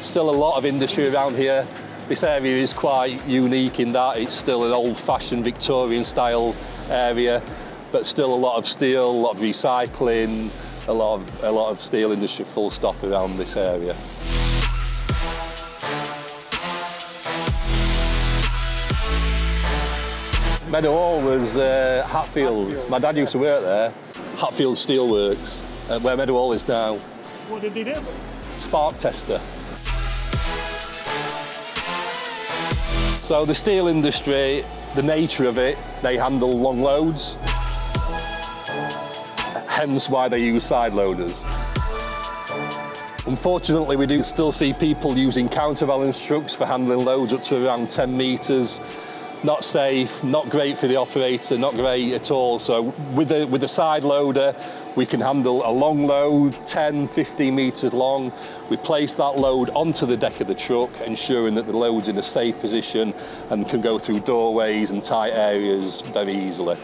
Still a lot of industry around here. This area is quite unique in that it's still an old-fashioned Victorian style area, but still a lot of steel, a lot of recycling, a lot of steel industry full stop around this area. Meadowhall was Hatfield. My dad used to work there. Hatfield Steelworks, where Meadowhall is now. What did he do? Spark tester. So the steel industry, the nature of it, they handle long loads, hence why they use side loaders. Unfortunately, we do still see people using counterbalance trucks for handling loads up to around 10 metres. Not safe, not great for the operator, not great at all. So with the side loader, we can handle a long load, 10, 15 metres long. We place that load onto the deck of the truck, ensuring that the load's in a safe position and can go through doorways and tight areas very easily.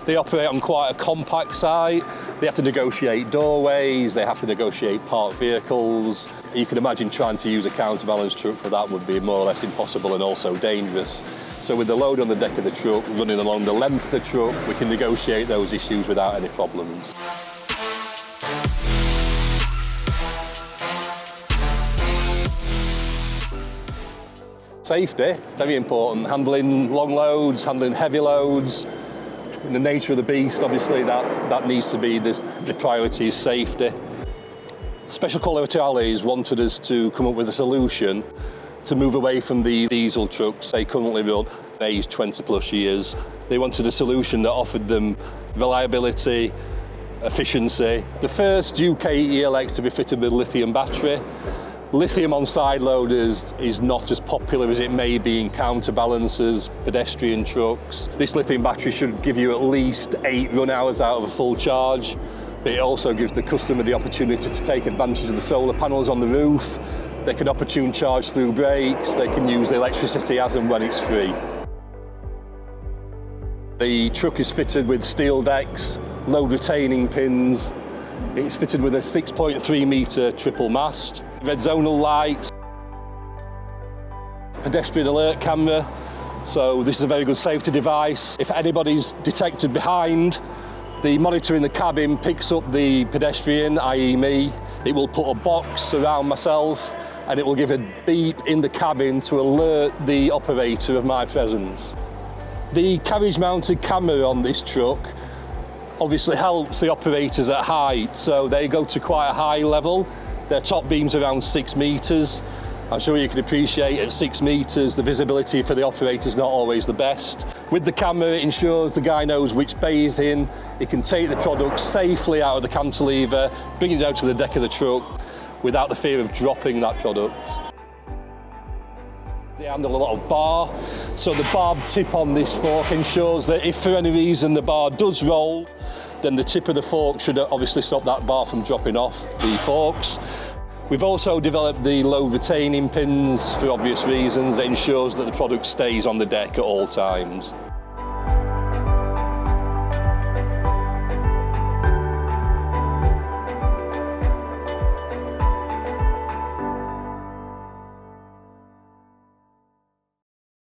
They operate on quite a compact site. They have to negotiate doorways, they have to negotiate parked vehicles. You can imagine trying to use a counterbalance truck for that would be more or less impossible and also dangerous. So with the load on the deck of the truck, running along the length of the truck, we can negotiate those issues without any problems. Safety, very important. Handling long loads, handling heavy loads. In the nature of the beast, obviously, that needs to be the priority is safety. Special Quality Alloys wanted us to come up with a solution to move away from the diesel trucks they currently run, aged 20 plus years. They wanted a solution that offered them reliability, efficiency. The first UK ELX to be fitted with lithium battery. Lithium on side loaders is not as popular as it may be in counterbalancers, pedestrian trucks. This lithium battery should give you at least 8 run hours out of a full charge, but it also gives the customer the opportunity to take advantage of the solar panels on the roof. They can opportune charge through brakes, they can use the electricity as and when it's free. The truck is fitted with steel decks, load retaining pins. It's fitted with a 6.3 metre triple mast, red zonal lights, pedestrian alert camera. So this is a very good safety device. If anybody's detected behind, the monitor in the cabin picks up the pedestrian, i.e. me. It will put a box around myself and it will give a beep in the cabin to alert the operator of my presence. The carriage-mounted camera on this truck obviously helps the operators at height, so they go to quite a high level. Their top beam's around 6 metres. I'm sure you can appreciate at 6 metres the visibility for the operator is not always the best. With the camera, it ensures the guy knows which bay he's in. He can take the product safely out of the cantilever, bring it down to the deck of the truck without the fear of dropping that product. They handle a lot of bar, so the barb tip on this fork ensures that if for any reason the bar does roll, then the tip of the fork should obviously stop that bar from dropping off the forks. We've also developed the load retaining pins for obvious reasons. It ensures that the product stays on the deck at all times.